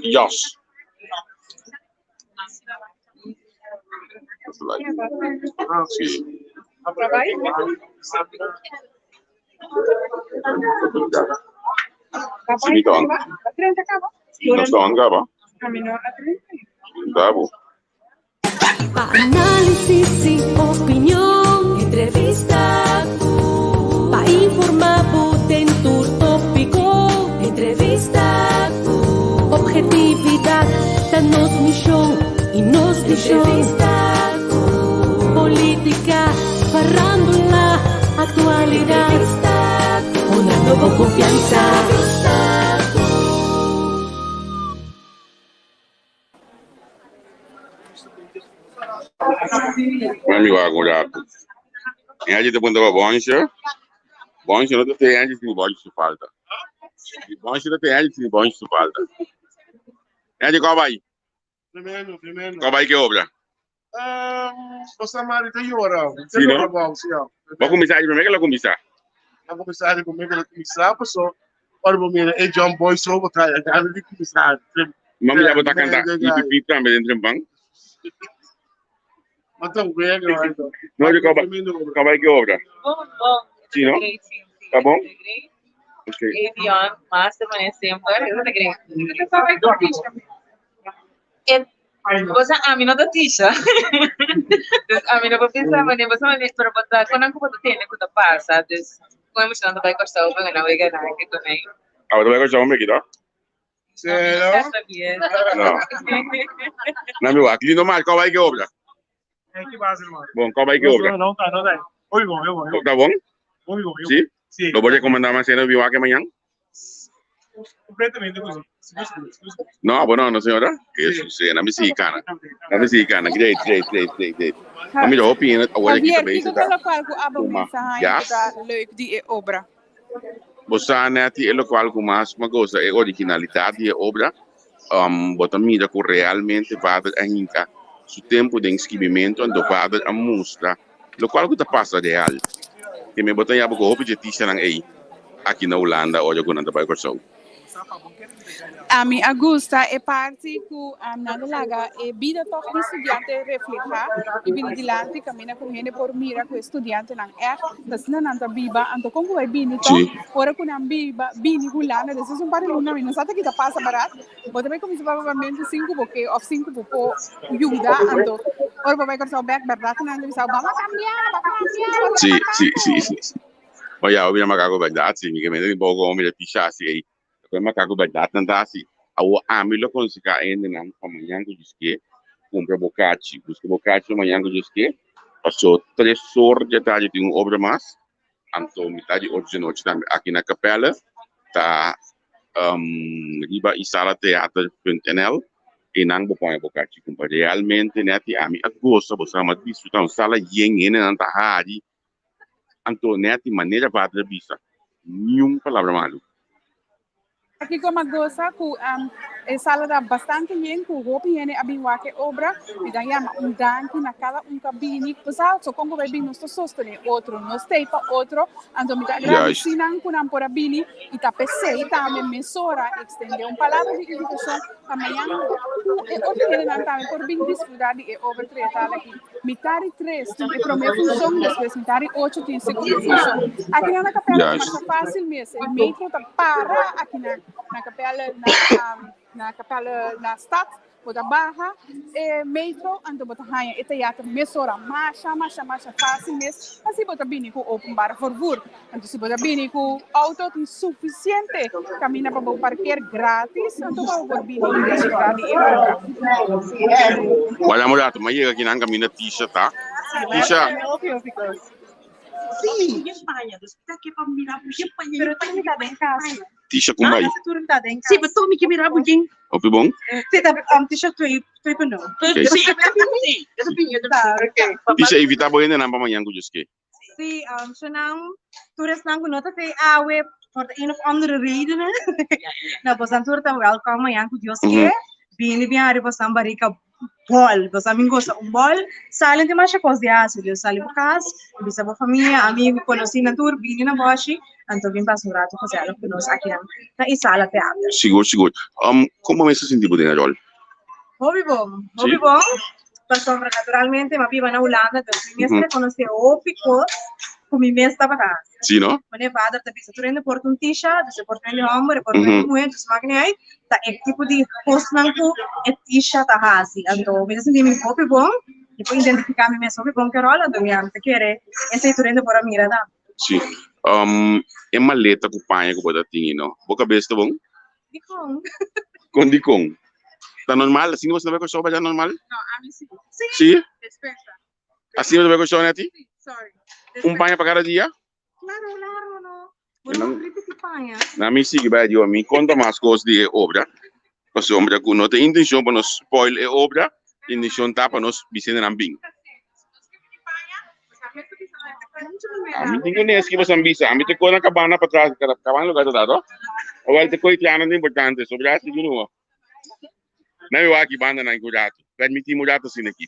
Yes. Sí. Sini kawan. Nasa kawan ka ba? Dabo. Análisis y opinión, entrevista, para informar en tu tópico, entrevista, objetividad, danos misión y nos entrevista, política, farándula, actualidad, una nueva confianza. Amigo agora. E a gente põe o bonche. Bonche não tem a gente bonche falta. Bonche não tem a gente bonche falta. E a gente qual vai? Primeiro. Qual vai que obra? Você marita ora. Sim, não? Vou Vamos começar primeiro que ela começar. começar comigo a começar, pessoal. Ora, vamos ver, é John Boy só vou trazer, já de começar. Mami já botar cantar. E pipi também dentro do banco. Mas tão bem, então. Não, de qual vai que obra? Bom. Sim, não? Sim. Tá bom? Integrei. Ok. Avion, master, mas sempre eu integrei. Você a mim não dá tixa. A mim não vou pensar, mas você não vai para botar quando eu vou ter que dar passa, dus como se não vai custar o bem não vai ganhar que também. Agora vai gostar um aqui, tá? Sério? Não. Não, meu, aqui não mais, qual vai que obra? É que base, irmão. Bom, qual vai que obra? Não tá. Oi, bom. Tá bom? Oi. Sim? Sim. Não vou recomendar mais cena viu aqui amanhã? Completamente, così. No, buono, signora. Isso, sim, na mexicana. Na mexicana, great. Mami, eu opino, agora aqui também Javier, kiko kala ko abang mensahe Yes. kita leuk di obra. Você neti é local com mais uma coisa, é originalidade de obra. Bota mira que realmente vai a hinca. Su tempo de inscrevimento, ando vai a mostra. Local que tá passa real. Que me bota yabo ko objetivo nang aí. Aqui na Holanda, olha quando anda para corso. A mi Augusta e parte ku na dalaga e bida toch di estudiante refleja e bini dilante camina con hene por mira ku estudiante nang das na nanta biba anto kung kuway bini to Sì. ora ku nang biba bini hulana das is un pare luna minus ata kita pasa barat bota may kung sa babamente 5 boke of 5 po yuda anto ora babay ko sa back verdad na nang bisa ba cambia Sì. Mas já ouvi uma cago verdade, sim, que me deu um pouco homem de pichasse aí. Uma cago verdade, não tá assim. Awo amilo consegue ainda não amanhã que diz que compra bocate, busca bocate amanhã que diz que passou 3 horas de tarde tem uma obra mais, então metade hoje de noite também aqui na capela tá riba e sala teatro.nl e não vou pôr bocate compra realmente né ti ami agosto você ama desfrutar uma sala yeng não tá hari então né ti maneira para vista nenhuma palavra malu. Aqui como a goza ku sala da bastante bien ku hopi yene abin wake obra e daí danki na cada cabine pesado so como vai bem nos sostene outro nos teipa outro ando me agradecinan ku nan por abini e ta PC também mesora extende palavra de invitação amanhã e outro yene nan também por bem desfrutar de obra treta aqui mitari 3 tu primeira função depois mitari 8 tem segunda função aqui na capela é mais fácil mesmo o metro tá para aqui na capela na stad bota barra e metro ando bota hanya e teatro mesora marcha fácil mesmo assim bota bini ku open bar favor então se bota bini ku auto tem suficiente camina para parquear grátis então para bini grande Olha, mulher, mas chega aqui na caminha tisha, tá? Tisha. Sim, Espanha, está aqui para mirar para Espanha. Pero tu me está em casa. Tisha como aí? Sim, mas tu me que mirar para quem? Opi bom? Você tá tisha tu para não. Sim, essa pinha tá. Tisha evita boiando na amanhã que diz que. Sim, senão toeristen não nota te awe voor de een of andere redenen. Nou, pas dan toeristen welkom amanhã que Deus quer. Bini biar pas dan barika bol, pas a mim gosta bol, salen de mais coisas de aço, eu salio para casa, bisa para família, amigo, conheci na tour, bini na boshi, Então, vim passar um rato fazer algo que nós aqui na sala teatro. Seguro. Como você se sentiu por dentro? Hobby bom. Passou naturalmente, mas viva na Holanda, então, primeiro conheci o Pico, com minha mãe estava lá. Sim, não? Meu padre também se tornou por um t-shirt, se por um homem, por um mulher, se magna aí, tá é tipo de post nanco é t-shirt a assim. Então, me senti muito hobby bom, e depois identificar minha hobby bom que rola, então minha mente querer, esse tornou por a mirada. Sim. É maleta que o pai que pode ter, não? Boca besta bom? Com. Tá normal? Assim você vai com o show, vai normal? Não, a mim sim. Sim? Respeita. Assim você vai com o show, né, ti? Sorry. Pai para cada dia? Claro, não. Não repetir panha. Na minha sigue vai a mim conta mais coisas de obra. Porque obra que não tem intenção para nos spoil a obra, intenção tá para nos bisenar ambing. A mim tem que nem esquivar sambisa, a mim te coisa na cabana para trás, cabana lugar dado. Agora te coisa que não é importante, sobre a seguir não. Não é aqui banda na encorato. Permitir mudar assim aqui.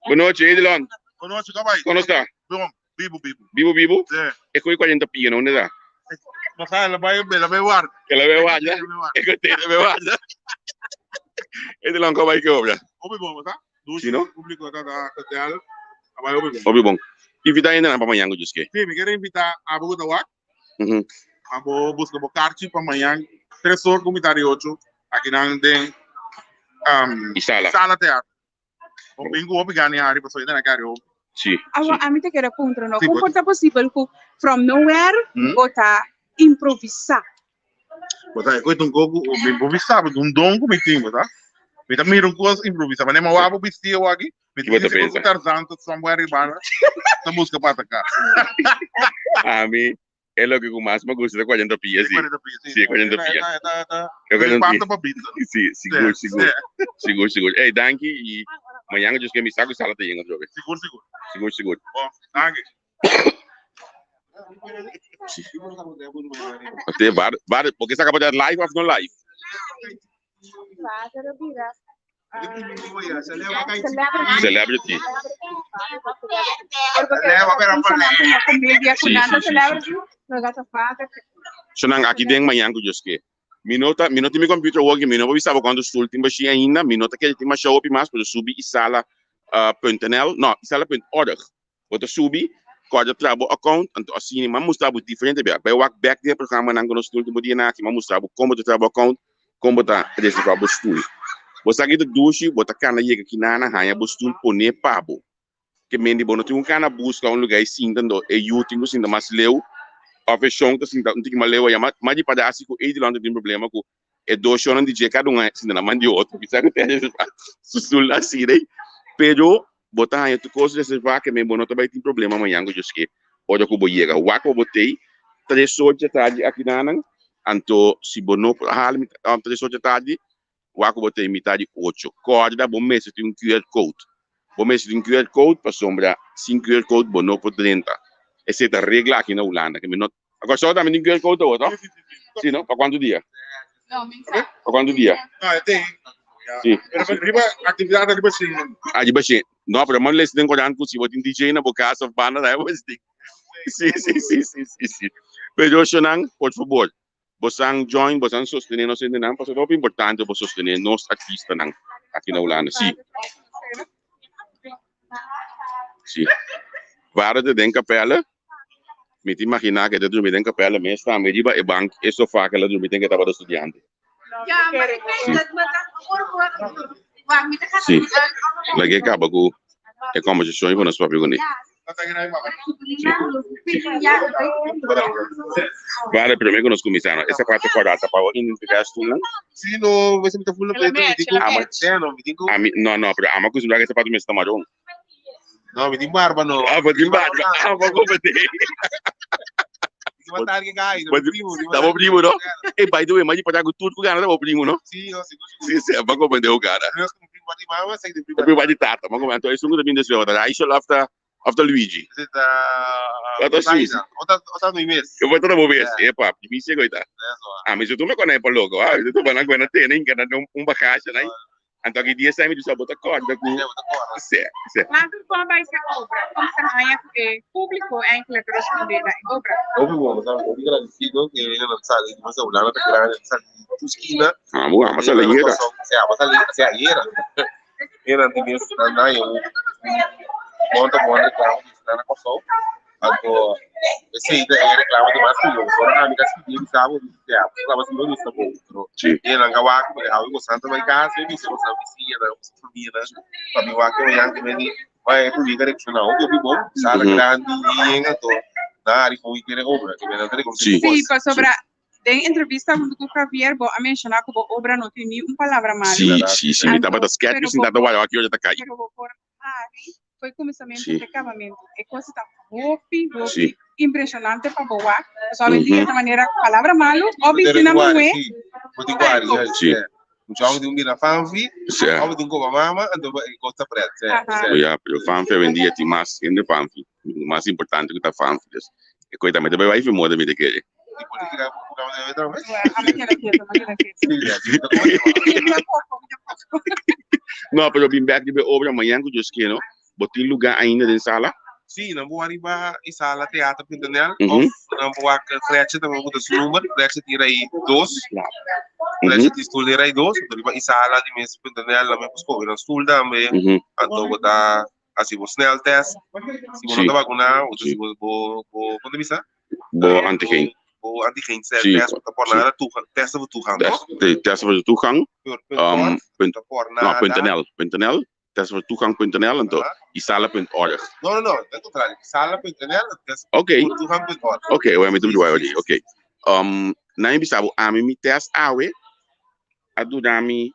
Boa noite, Edilon. Boa noite, como é? Como está? Bom, vivo. Vivo? É. É coisa 40 pia, não é? Mas ela vai guardar. Ela vai guardar. É que tem, ela vai guardar. Edilon, como é que obra? Hobby bom, tá? Sim, não? Público da teatro. Vai hobby bom. Hobby bom. Invita ainda na para amanhã, eu disse. Sim, me quero invitar a Bogotá Wak. Uhum. A buscar bocarchi para amanhã. 3 horas, comitário 8. Aqui não tem sala teatro. O bingo hobby ganha a área para sair da cara. Sim. A mim te quero contra, não? Sim, Como é possível que from nowhere botar improvisar? Botar coisa pouco improvisar, dongo me tem, tá? Me tá mirando coisas improvisar, mas nem mau abo vestir o aqui. Me tem que ser Tarzan, somewhere ribana. Na música para atacar. A mim é lo que mais me gusta de 40 pia, sim. Sim, 40 pia. Eu quero pasta para pizza. Sim, seguro. Ei, danke e amanhã eu disse que me saco sala tem outra vez. Seguro. Bom, danke. Até bar, porque você acabou de live ou não live? Celebrity. So nang aqui tem manhã que eu disse minuto mi computer working minuto vi stavo quando sul timba si ainda minuto que tem mais show up mais para subir e sala .nl não sala.org para subir quando trabalho account então assim mas mostrava diferente bem walk back de programa nang no sul timba dia na que mas mostrava como trabalho account como tá esse trabalho sul você aqui do duche bota cana aí aqui na hanya bustul pone pabo que mendi bono tem cana busca lugar assim então é útil assim mas leu a versão que assim não tem que levar mas de pedaço que ele não tem problema com é dois choram de dia cada um assim na mão de outro que sabe tem sul assim daí pero botar aí tu coisa desse vai que me bono também tem problema amanhã que eu disse olha que boiega o que eu botei 3 horas de tarde aqui na anto se bono hal 3 horas de tarde o que eu botei metade 8 corda bom mês tem QR code bom mês tem QR code para sombra sem QR code bono por 30 essa é a regra aqui na Holanda que não agora só também tem QR code outro sim não para quanto dia Não, mensagem. para quanto dia Ah, tem. sim Atividade ali assim. ah de baixo não para mais tem corante se você tem DJ na boca of banda daí você tem sim pero senang por favor bosang join bosang sostener nos entendam porque é importante para sostener nos artistas nang aqui na Holanda sim para de den capela me te imaginar que dentro de den capela me está me diba e bank e sofá que lá dormir tem que estar para estudante sim lagi acaba com é como se sonho para nós próprios né vale primeiro que nós começamos essa parte quadrada para identificar tudo não Sim, no, você me tá falando para ele. não pero ama coisa essa parte me está marrom Não, me tem barba não. ah vou barba ah vou bater Vai estar aqui, guys. Tava primo, não? E by the way, mas para tudo que tava primo, não? Sim, Sim, vamos compreender o cara. Eu vou de tata, vamos comentar isso no domingo desse ano. Aí só after Luigi. Outra no mês. Eu vou toda vez. Epa, me chega aí tá. Ah, mas eu tô me conectando para logo. Ah, eu tô falando com a tem nem que não bagagem, né? Então, que dia sai me diz, bota corda com... Certo. Laten we gewoon bij zijn obra. Como se haya público é que le corresponde a obra. Vamos agradecido que viene a lanzar y vamos a hablar de grande tu esquina. Vamos a la llega. Se ayer. Era de mim na eu monta reclamo de estar na coção. Agora esse é reclamo de mais que eu. Só a amiga se diz sabe que a reclama se não está bom. Sim. E na gawa que a água santa vai casa e se você vicia na família, para mim que eu já que me vai por ligar direcional, eu vi bom, sala grande e em ato. Na área com que é obra, que me dá Sim, para sobre em entrevista com o Javier, a mencionar que a obra não tem nenhuma palavra mal. Sim, me estava das quietas, me estava olhando aqui hoje está caindo. Foi começamento de acabamento. É coisa tá hopi, impressionante para boa. Só me diga de maneira palavra malo, obviamente não é. Sim. O jogo de mira fanfi, o de uma mama, então costa preta. Ja, o fanfi vendia ti mais in de fanfi. Mais importante que tá fanfi. E coisa também vai vir moda me daquele. E política deve também. Não, pero bem back de obra amanhã que eu esqueci, não? Botar lugar ainda em sala? Sim, não vou arribar em sala teatro pintanel. Não vou a frete também vou dar o número, frete tira aí 2. Frete tira aí 2, então em sala de mês pintanel também busco na stool também. Então vou dar assim vou snel test. Se vou não vacunar, ou se vou quando me sa? Vou antigeen. Vou antigeen test por nada testa vou toegang. Testa voor de toegang. .nl. Testa voor toegang.nl en toch. Isala.org. No, é contrário. Isala.nl. Ok. Toegang.org. Ok, we hebben het ali. Ok. Na bisabo a mim test awe. A durami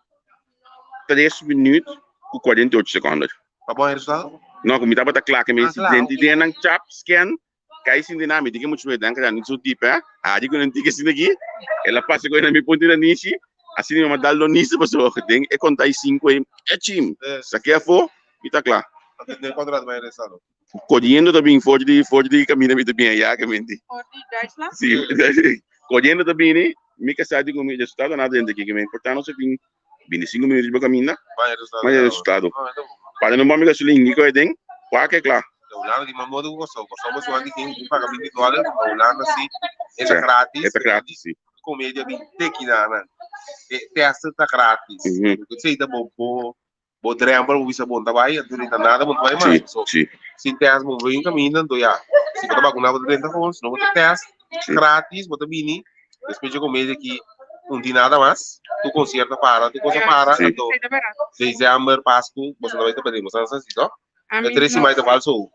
3 minutos e 48 segundos. Tá bom resultado? Não, como estava tá claro que me identidade nang chap scan. Kaya sin dinami, di ka mo chwe dan kada nitso tipa. Adi ko nanti kasi nagi. Ela pasa ko na mi punti na nishi. Assim eu mandar lonisa pessoa que tem é contar 5 é chim. Saque a for e tá claro. Não contrato mais resultado. Correndo também fora de caminho me também aí que mente. Sim. Correndo também né. Me casado com o resultado nada dentro aqui que me importa não sei bem 25 minutos para caminhar. Mas é resultado. Para não me gastar ninguém que tem. Qual que é claro. Ulana di mambo do gosto você vai ter que pagar $20. Ulana sim é grátis. É grátis sim. Comédia bem tequila, testa tá grátis. Você tá bom drama o bisa bom trabalho, não tem nada bom trabalho mais. Sim. Se testa bom vem caminhando, então já. Se você vacunar você tenta com, se não você testa grátis, você bini. Depois de comédia que não tem nada mais. Tu concerta para, tu coisa para, então. Dezembro, Páscoa, você não vai ter pedimos, não sei se tá. É 13 mais da falso.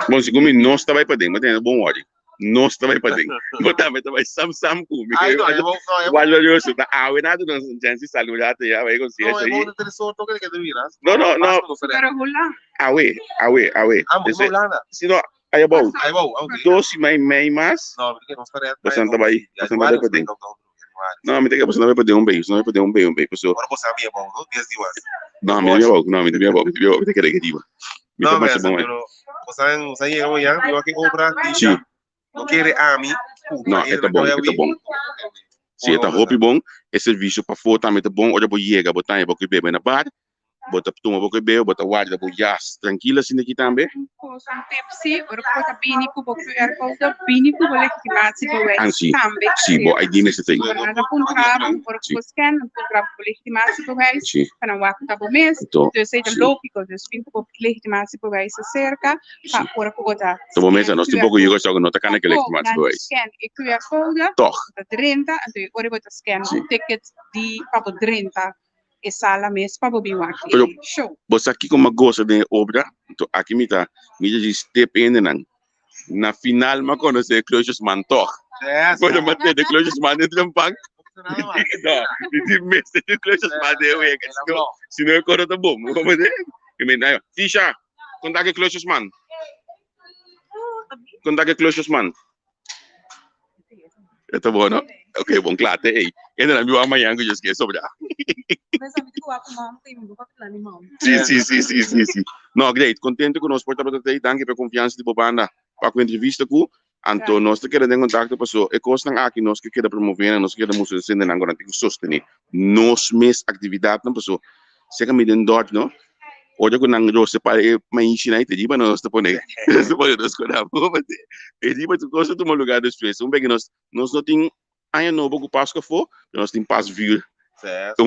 Bom, se como não está vai para dentro, mas é bom olho. Não está vai para dentro. Botar vai sam com. Ai, não, eu vou. Valoroso, tá? Ah, nada não chance saludar te já vai conseguir aí. Não, eu vou ter sorte que te viras. Não. Pero hula. Awe. Vamos lá. Se não, aí bom. Ok. 12 mais. Não, porque não estarei. Você não vai para dentro. Não, me tem que você não vai poder um beijo, pessoal. Agora você sabia bom, não? 10 dias. Não, me tem que negativa. Não, mas você chega amanhã, eu aqui comprar Sim. Não quer a mim. Não, é bom. Se é roupa bom, é serviço para fora também é bom. Olha, vou chegar, botar aí, vou beber na bar. Bota tuma vou beber, bota guarda, vou jas, tranquila assim aqui também. Kosan Pepsi, ora bota bini ku bo QR code, bini ku bo legitimatie bewijs também. Sim, bo ID nesse tem. Nada puntrabo, ora ku scan, puntrabo bo legitimatie bewijs. Para waku tabo mes, dus é lógico, dus vindt ku legitimatie bewijs cerca, pa ora ku bota. Tabo mes, nós tem pouco jogo só que não tá cana que legitimatie bewijs. Scan e QR code. Toch. 30, então ora bota scan ticket di papo 30. E sala mesmo para bobin waki show. Você aqui como gosta de obra, então aqui me diz step in na final me conhece Clojos Mantor. Quando me tem de Clojos Mantor de banco. Não, de mês de Clojos Mantor é que se não é coro tá bom, como é? Que me dá. Tisha, quando é que Clojos Man? Quando é que Clojos Man? Tá bom, não? Ok, bom, claro, aí. Ainda não viu amanhã que eu esqueci sobre a. Sim. Não, great. Contente conosco por estar aí. Danke pela confiança de Bobanda. Para a entrevista com Anto, nós te queremos em contato, pessoal. E coisa não aqui, nós que queremos promover, nós que queremos mostrar assim, não agora tem que sostener. Nós mesmos atividade, não pessoal. Se que me den dort, não? Hoje eu não gosto para mais ensinar e te digo, nós te pone, nós te pone nós quando vamos, e digo tu gosta de um lugar de expressão, bem que nós não tem ainda novo que passo que for, nós tem passo vir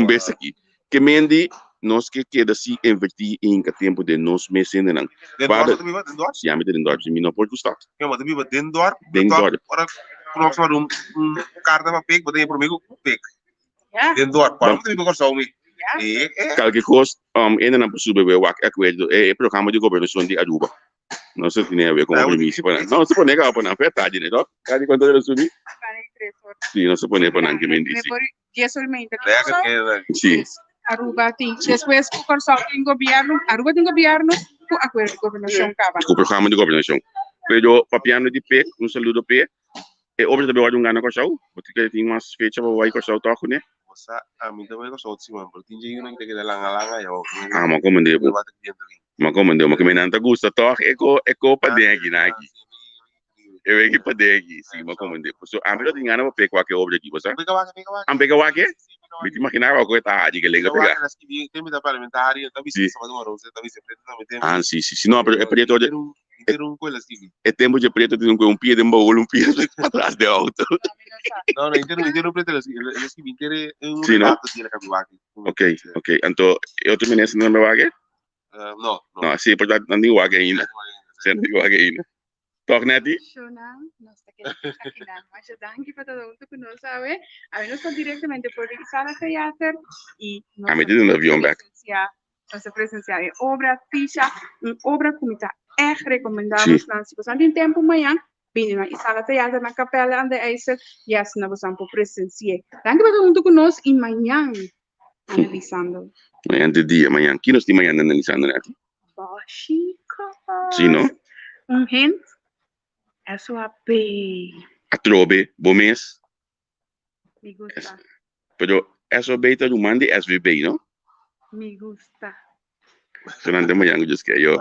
vez aqui. Que mendi nós que queda se investir em que tempo de nós mesmos ainda não. Dentro também vai dentro. Se a mim den dort, me não pode gostar. Eu mas também vai dentro. Dentro. Ora, nós só carta para peg, botei para mim com peg. Ja. Dentro. Para também vai só me. Qualquer coisa, ainda não possível ver o que é programa de governação de Aruba. Não se tem a ver com o permisso, não se pode negar para não afetar, né? Cada quanto ele subir? Sim, não se pode para não que me disse. Sim. Aruba tem. Depois o consorcio em governo, Aruba tem governo, com acordo de governação cava. Com o programa de governação. Pero papiano de PEC, saludo PEC. E obra também vai ganhar com o show, porque tem umas fechas para vai com o show toque, né? A mim também eu sou cima, porque tinha um que langa eu. Mas como deu? Mas como deu? Mas que me não te gusta toque, é para dentro aqui. Eu aqui para dentro, sim, mas como deu? So, a mim não tem ganhar para PEC qualquer obra aqui, você? Am pega o quê? Me imaginava que tá de que lega pegar. Tem muita parlamentar, também se chama de uma rosa, também se pretende também. Ah, sim, sim, não, é preto de ter coisa assim. é tempo de preto tem um pé de baú, um pé para trás de auto. Não, inteiro preto eles que inteiro Sim, não? Ok. Ok. Então, eu também nesse não me vague? Não. Não, sim, porque não tem vague ainda. Não tem vague ainda. Toque neti? Shona, nós aqui na ajudando que para todo mundo que não sabe, a mim nós estamos diretamente por Sala Teatro e A mim tem um avião back. Nós presenciar em obra ficha, obra que está recomendamos se você tem tempo amanhã, vem na Sala Teatro na Capela onde é isso e assim nós vamos por presenciar. Danke para todo mundo que nós em manhã analisando. Amanhã de dia, amanhã. Que nós temos amanhã analisando, né? Chica. Sim, não? Hint. Eso a bem. A trobe, bom mês. Me gusta. Pero eso beta do mande SVB, não? Me gusta. Se não tem amanhã, eu disse que eu.